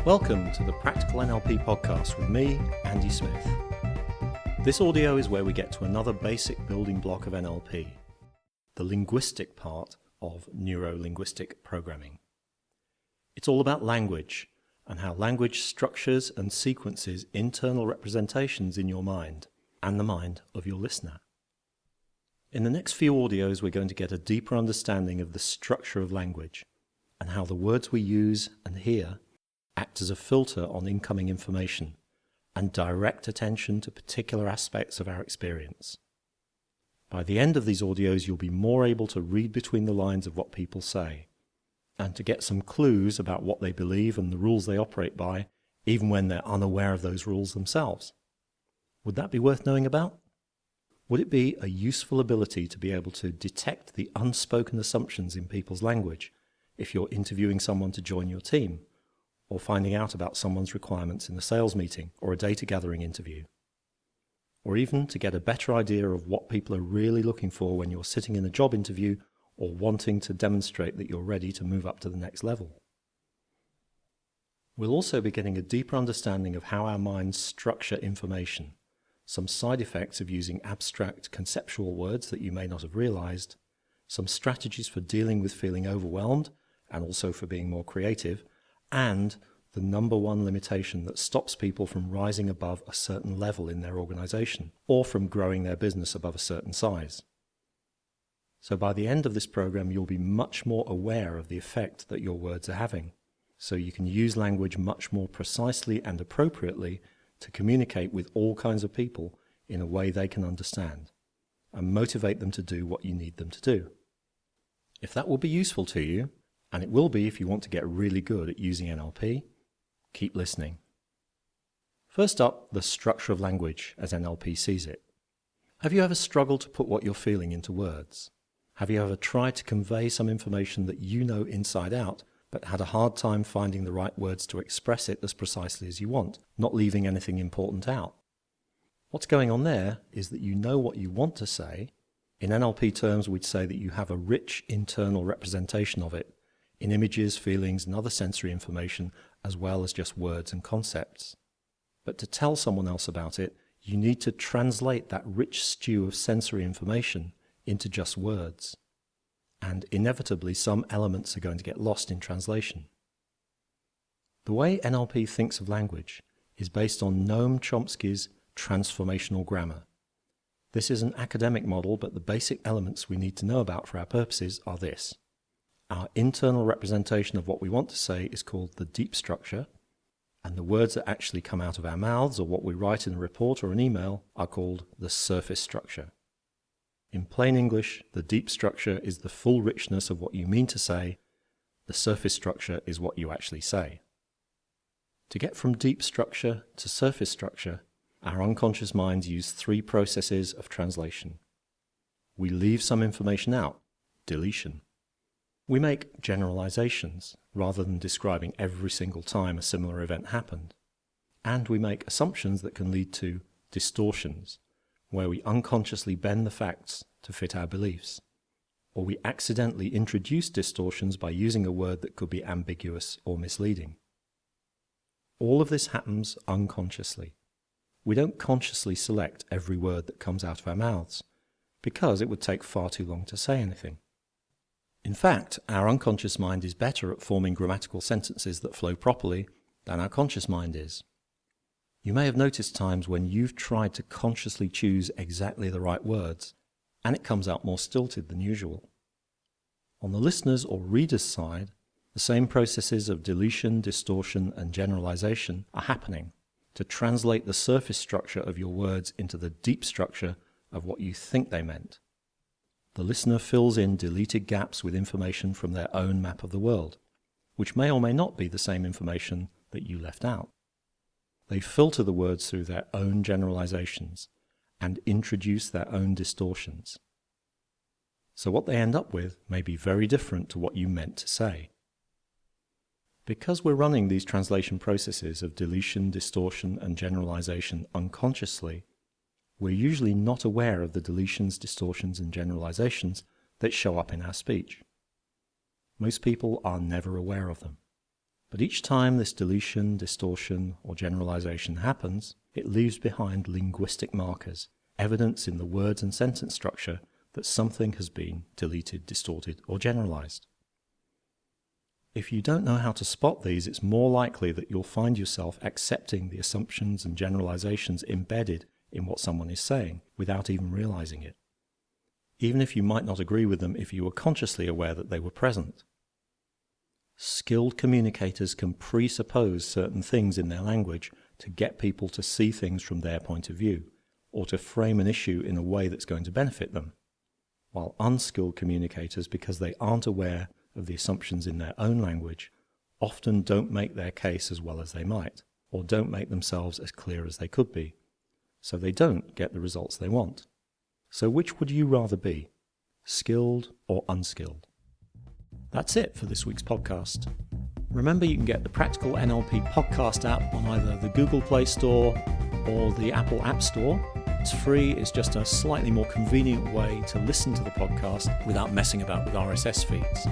Welcome to the Practical NLP podcast with me, Andy Smith. This audio is where we get to another basic building block of NLP, the linguistic part of neuro-linguistic programming. It's all about language and how language structures and sequences internal representations in your mind and the mind of your listener. In the next few audios, we're going to get a deeper understanding of the structure of language and how the words we use and hear act as a filter on incoming information and direct attention to particular aspects of our experience. By the end of these audios, you'll be more able to read between the lines of what people say and to get some clues about what they believe and the rules they operate by, even when they're unaware of those rules themselves. Would that be worth knowing about? Would it be a useful ability to be able to detect the unspoken assumptions in people's language if you're interviewing someone to join your team, or finding out about someone's requirements in a sales meeting or a data gathering interview? Or even to get a better idea of what people are really looking for when you're sitting in a job interview or wanting to demonstrate that you're ready to move up to the next level. We'll also be getting a deeper understanding of how our minds structure information, some side effects of using abstract conceptual words that you may not have realized, some strategies for dealing with feeling overwhelmed and also for being more creative, and the number one limitation that stops people from rising above a certain level in their organization or from growing their business above a certain size. So by the end of this program, you'll be much more aware of the effect that your words are having, so you can use language much more precisely and appropriately to communicate with all kinds of people in a way they can understand and motivate them to do what you need them to do. If that will be useful to you, and it will be if you want to get really good at using NLP, keep listening. First up, the structure of language as NLP sees it. Have you ever struggled to put what you're feeling into words? Have you ever tried to convey some information that you know inside out, but had a hard time finding the right words to express it as precisely as you want, not leaving anything important out? What's going on there is that you know what you want to say. In NLP terms, we'd say that you have a rich internal representation of it, in images, feelings, and other sensory information, as well as just words and concepts. But to tell someone else about it, you need to translate that rich stew of sensory information into just words. And inevitably, some elements are going to get lost in translation. The way NLP thinks of language is based on Noam Chomsky's transformational grammar. This is an academic model, but the basic elements we need to know about for our purposes are this. Our internal representation of what we want to say is called the deep structure, and the words that actually come out of our mouths or what we write in a report or an email are called the surface structure. In plain English, the deep structure is the full richness of what you mean to say. The surface structure is what you actually say. To get from deep structure to surface structure, our unconscious minds use three processes of translation. We leave some information out, deletion. We make generalizations, rather than describing every single time a similar event happened. And we make assumptions that can lead to distortions, where we unconsciously bend the facts to fit our beliefs. Or we accidentally introduce distortions by using a word that could be ambiguous or misleading. All of this happens unconsciously. We don't consciously select every word that comes out of our mouths, because it would take far too long to say anything. In fact, our unconscious mind is better at forming grammatical sentences that flow properly than our conscious mind is. You may have noticed times when you've tried to consciously choose exactly the right words, and it comes out more stilted than usual. On the listener's or reader's side, the same processes of deletion, distortion, and generalization are happening to translate the surface structure of your words into the deep structure of what you think they meant. The listener fills in deleted gaps with information from their own map of the world, which may or may not be the same information that you left out. They filter the words through their own generalizations and introduce their own distortions. So what they end up with may be very different to what you meant to say. Because we're running these translation processes of deletion, distortion, and generalization unconsciously, we're usually not aware of the deletions, distortions, and generalizations that show up in our speech. Most people are never aware of them. But each time this deletion, distortion, or generalization happens, it leaves behind linguistic markers, evidence in the words and sentence structure that something has been deleted, distorted, or generalized. If you don't know how to spot these, it's more likely that you'll find yourself accepting the assumptions and generalizations embedded in what someone is saying without even realizing it, even if you might not agree with them if you were consciously aware that they were present. Skilled communicators can presuppose certain things in their language to get people to see things from their point of view, or to frame an issue in a way that's going to benefit them, while unskilled communicators, because they aren't aware of the assumptions in their own language, often don't make their case as well as they might, or don't make themselves as clear as they could be, so they don't get the results they want. So which would you rather be, skilled or unskilled? That's it for this week's podcast. Remember, you can get the Practical NLP podcast app on either the Google Play Store or the Apple App Store. It's free, it's just a slightly more convenient way to listen to the podcast without messing about with RSS feeds.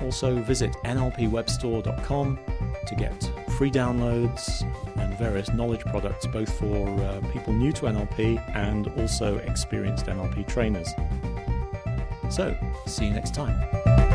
Also, visit nlpwebstore.com to get free downloads and various knowledge products, both for people new to NLP and also experienced NLP trainers. So, see you next time.